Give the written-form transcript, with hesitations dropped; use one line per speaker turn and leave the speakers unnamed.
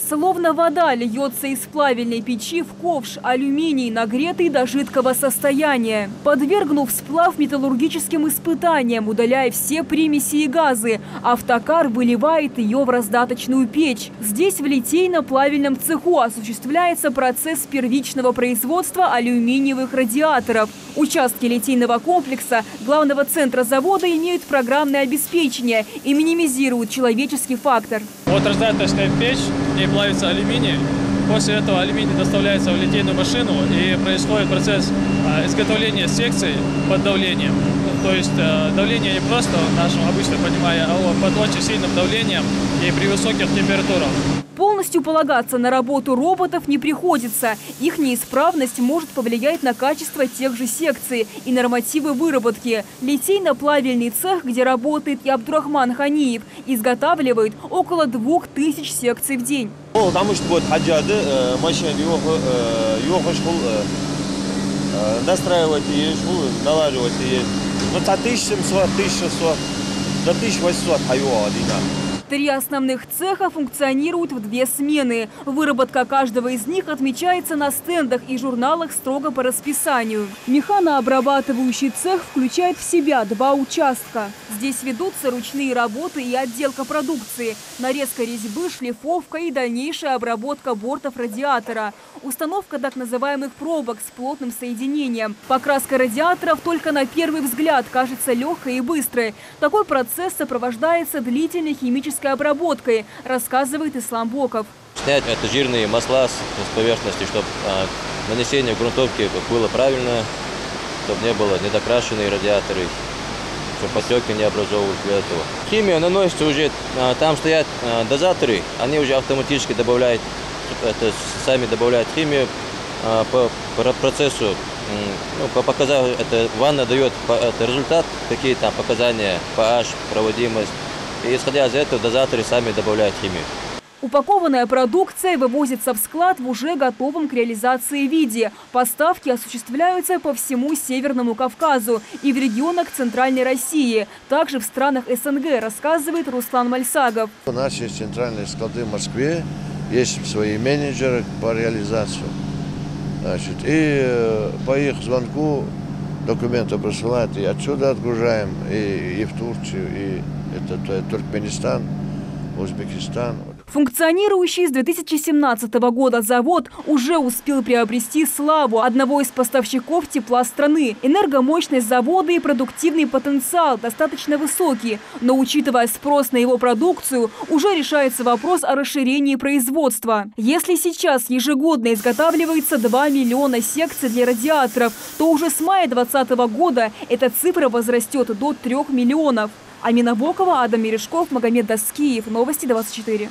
Словно вода льется из плавильной печи в ковш алюминий, нагретый до жидкого состояния. Подвергнув сплав металлургическим испытаниям, удаляя все примеси и газы, автокар выливает ее в раздаточную печь. Здесь в литейно-плавильном цеху осуществляется процесс первичного производства алюминиевых радиаторов. Участки литейного комплекса главного центра завода имеют программное обеспечение и минимизируют человеческий фактор.
Вот раздаточная печь, и плавится алюминий. После этого алюминий доставляется в литейную машину и происходит процесс изготовления секций под давлением. То есть давление не просто в нашем обычном понимании, а под очень сильным давлением и при высоких температурах.
Полностью полагаться на работу роботов не приходится. Их неисправность может повлиять на качество тех же секций и нормативы выработки. Литейно-плавильный цех, где работает и Абдурахман Ханиев, изготавливает около 2000 секций в день.
Настраивать ее, налаживать ее. 1700, 1600, до 1800 хайуа.
3 основных цеха функционируют в 2 смены. Выработка каждого из них отмечается на стендах и журналах строго по расписанию. Механообрабатывающий цех включает в себя 2 участка. Здесь ведутся ручные работы и отделка продукции, нарезка резьбы, шлифовка и дальнейшая обработка бортов радиатора. Установка так называемых пробок с плотным соединением. Покраска радиаторов только на первый взгляд кажется легкой и быстрой. Такой процесс сопровождается длительной химической обработкой, рассказывает Ислам Боков.
Снять это жирные масла с поверхности, чтобы нанесение грунтовки было правильно, чтобы не было недокрашенные радиаторы, чтобы потеки не образовывались для этого. Химия наносится уже, там стоят дозаторы, они уже автоматически добавляют, сами добавляют химию по процессу. По показанию, ванна дает результат, какие там показания, pH, проводимость. И исходя из этого дозаторы сами добавляют химию.
Упакованная продукция вывозится в склад в уже готовом к реализации виде. Поставки осуществляются по всему Северному Кавказу и в регионах Центральной России, также в странах СНГ, рассказывает Руслан Мальсагов.
У нас есть центральные склады в Москве, есть свои менеджеры по реализации. И по их звонку документы присылают, и отсюда отгружаем, и в Турцию, и это Туркменистан, Узбекистан.
Функционирующий с 2017 года завод уже успел приобрести славу одного из поставщиков тепла страны. Энергомощность завода и продуктивный потенциал достаточно высокий, но учитывая спрос на его продукцию, уже решается вопрос о расширении производства. Если сейчас ежегодно изготавливается 2 миллиона секций для радиаторов, то уже с мая 2020 года эта цифра возрастет до 3 миллионов. Амина Бокова, Адам Мережков, Магомед Даскиев. Новости 24.